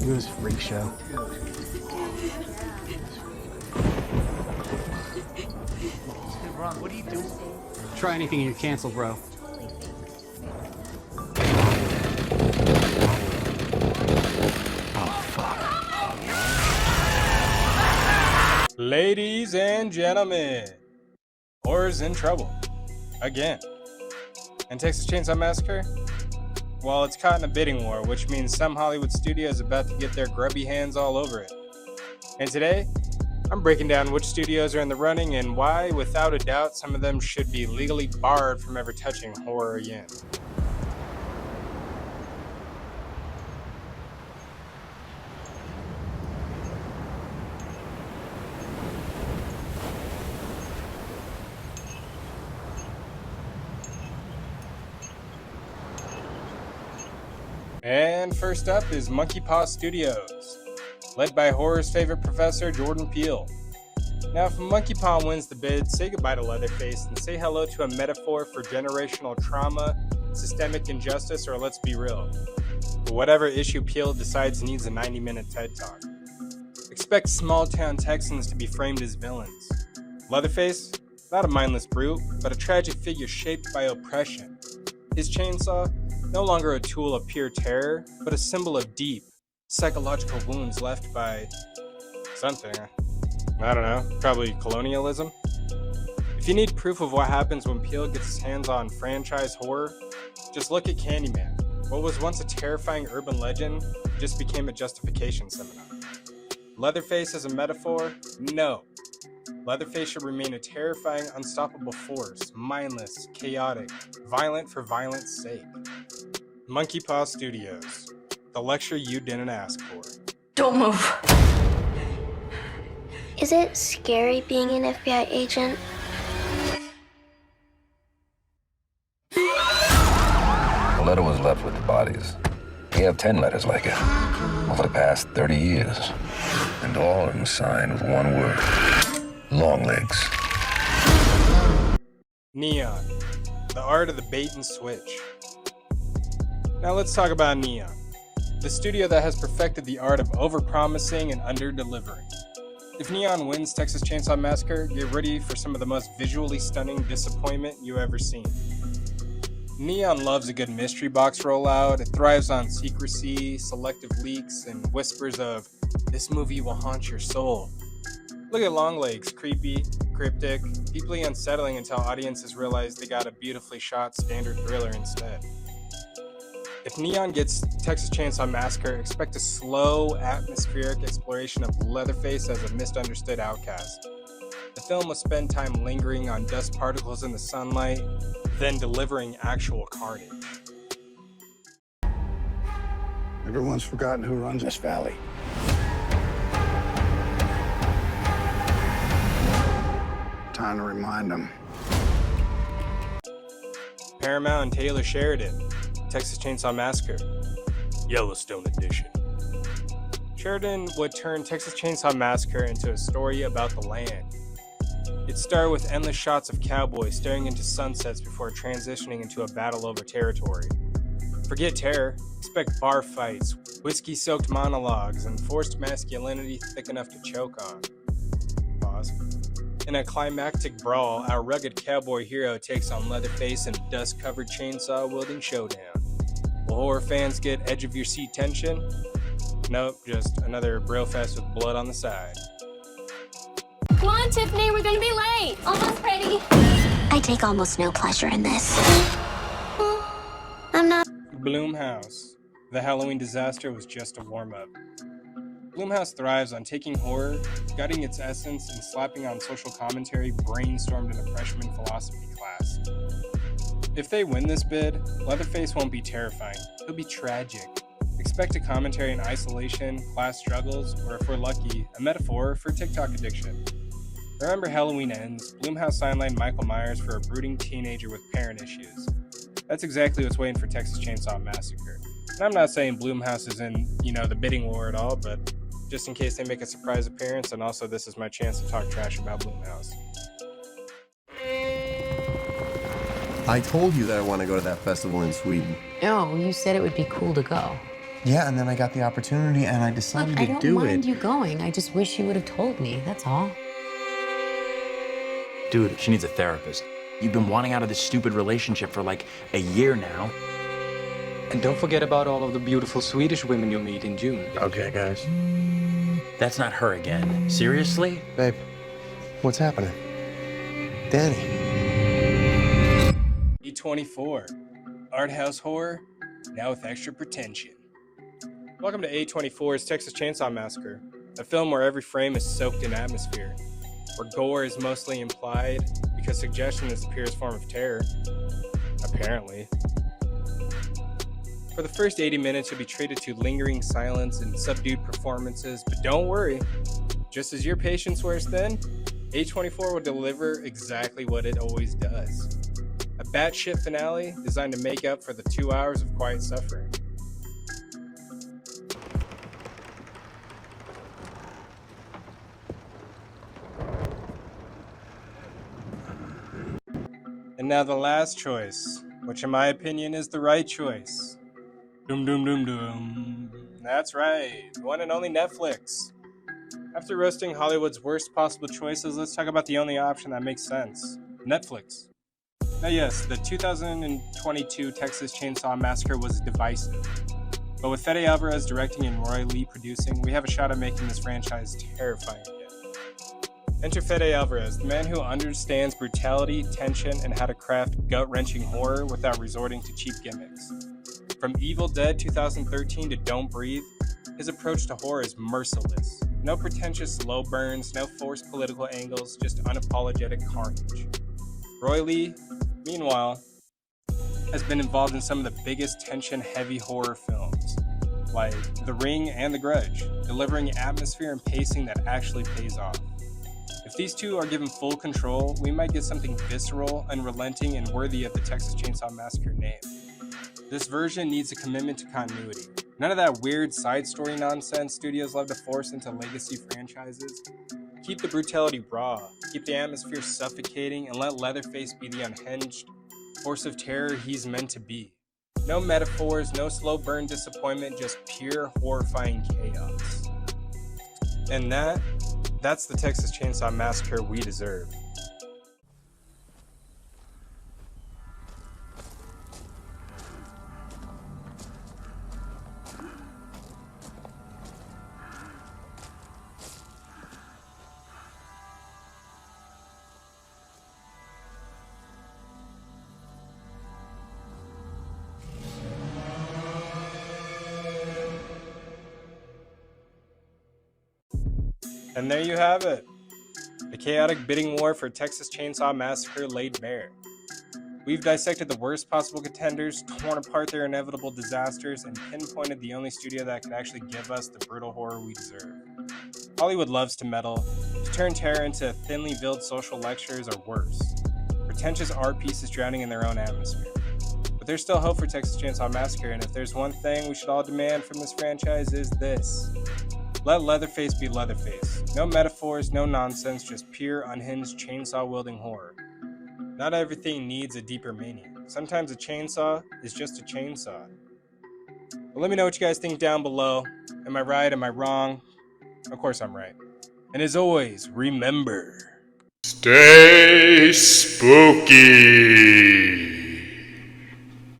It was a freak show. Ron, what are you doing? Try anything and you're canceled, bro. Oh, fuck. Ladies and gentlemen, horror's in trouble. Again. And Texas Chainsaw Massacre? Well, it's caught in a bidding war, which means some Hollywood studio is about to get their grubby hands all over it. And today, I'm breaking down which studios are in the running and why, without a doubt, some of them should be legally barred from ever touching horror again. And first up is Monkey Paw Studios, led by horror's favorite professor, Jordan Peele. Now, if Monkey Paw wins the bid, say goodbye to Leatherface and say hello to a metaphor for generational trauma, systemic injustice, or let's be real, whatever issue Peele decides needs a 90-minute TED Talk. Expect small-town Texans to be framed as villains. Leatherface, not a mindless brute, but a tragic figure shaped by oppression. His chainsaw, no longer a tool of pure terror, but a symbol of deep, psychological wounds left by something. I don't know, probably colonialism? If you need proof of what happens when Peele gets his hands on franchise horror, just look at Candyman. What was once a terrifying urban legend just became a justification seminar. Leatherface as a metaphor? No. Leatherface should remain a terrifying, unstoppable force, mindless, chaotic, violent for violence sake. Monkey Paw Studios, the lecture you didn't ask for. Don't move. Is it scary being an FBI agent? The letter was left with the bodies. We have 10 letters like it over the past 30 years. And all of them signed with one word. Long legs. Neon, the art of the bait and switch. Now let's talk about Neon, the studio that has perfected the art of overpromising and under-delivering. If Neon wins Texas Chainsaw Massacre, get ready for some of the most visually stunning disappointment you ever seen. Neon loves a good mystery box rollout. It thrives on secrecy, selective leaks, and whispers of, "This movie will haunt your soul." Look at Longlegs, creepy, cryptic, deeply unsettling until audiences realize they got a beautifully shot standard thriller instead. If Neon gets Texas Chainsaw Massacre, expect a slow, atmospheric exploration of Leatherface as a misunderstood outcast. The film will spend time lingering on dust particles in the sunlight, then delivering actual carnage. Everyone's forgotten who runs this valley. Time to remind them. Paramount and Taylor Sheridan, Texas Chainsaw Massacre, Yellowstone Edition. Sheridan would turn Texas Chainsaw Massacre into a story about the land. It started with endless shots of cowboys staring into sunsets before transitioning into a battle over territory. Forget terror, expect bar fights, whiskey-soaked monologues, and forced masculinity thick enough to choke on. Pause. In a climactic brawl, our rugged cowboy hero takes on Leatherface in a dust-covered chainsaw-wielding showdown. Will horror fans get edge-of-your-seat tension? Nope, just another bro fest with blood on the side. Come on, Tiffany, we're gonna be late. Almost ready. I take almost no pleasure in this. I'm not. Blumhouse. The Halloween disaster was just a warm-up. Blumhouse thrives on taking horror, gutting its essence, and slapping on social commentary brainstormed in a freshman philosophy class. If they win this bid, Leatherface won't be terrifying, he'll be tragic. Expect a commentary on isolation, class struggles, or if we're lucky, a metaphor for TikTok addiction. Remember Halloween Ends, Blumhouse sidelined Michael Myers for a brooding teenager with parent issues. That's exactly what's waiting for Texas Chainsaw Massacre. And I'm not saying Blumhouse is in, the bidding war at all, but just in case they make a surprise appearance, and also this is my chance to talk trash about Blumhouse. I told you that I want to go to that festival in Sweden. Oh, you said it would be cool to go. Yeah, and then I got the opportunity and I decided Look, to I do don't mind it. you going. I just wish you would have told me. That's all. Dude, she needs a therapist. You've been wanting out of this stupid relationship for like a year now. And don't forget about all of the beautiful Swedish women you'll meet in June. Okay, guys. That's not her again. Seriously? Babe, what's happening? Danny. A24, art house horror, now with extra pretension. Welcome to A24's Texas Chainsaw Massacre, a film where every frame is soaked in atmosphere, where gore is mostly implied because suggestion is the purest form of terror, apparently. For the first 80 minutes, you'll be treated to lingering silence and subdued performances, but don't worry, just as your patience wears thin, A24 will deliver exactly what it always does. A batshit finale designed to make up for the 2 hours of quiet suffering. And now the last choice, which in my opinion is the right choice. Doom doom doom doom. That's right, the one and only Netflix. After roasting Hollywood's worst possible choices, let's talk about the only option that makes sense. Netflix. Now yes, the 2022 Texas Chainsaw Massacre was divisive. But with Fede Alvarez directing and Roy Lee producing, we have a shot at making this franchise terrifying again. Enter Fede Alvarez, the man who understands brutality, tension, and how to craft gut-wrenching horror without resorting to cheap gimmicks. From Evil Dead 2013 to Don't Breathe, his approach to horror is merciless. No pretentious slow burns, no forced political angles, just unapologetic carnage. Roy Lee, meanwhile, has been involved in some of the biggest tension-heavy horror films, like The Ring and The Grudge, delivering atmosphere and pacing that actually pays off. If these two are given full control, we might get something visceral, unrelenting, and worthy of the Texas Chainsaw Massacre name. This version needs a commitment to continuity. None of that weird side story nonsense studios love to force into legacy franchises. Keep the brutality raw, keep the atmosphere suffocating, and let Leatherface be the unhinged force of terror he's meant to be. No metaphors, no slow burn disappointment, just pure horrifying chaos. And that's the Texas Chainsaw Massacre we deserve. And there you have it. The chaotic bidding war for Texas Chainsaw Massacre laid bare. We've dissected the worst possible contenders, torn apart their inevitable disasters, and pinpointed the only studio that could actually give us the brutal horror we deserve. Hollywood loves to meddle, to turn terror into thinly veiled social lectures or worse. Pretentious art pieces drowning in their own atmosphere. But there's still hope for Texas Chainsaw Massacre, and if there's one thing we should all demand from this franchise is this. Let Leatherface be Leatherface. No metaphors, no nonsense, just pure, unhinged, chainsaw-wielding horror. Not everything needs a deeper meaning. Sometimes a chainsaw is just a chainsaw. But let me know what you guys think down below. Am I right? Am I wrong? Of course I'm right. And as always, remember... Stay spooky!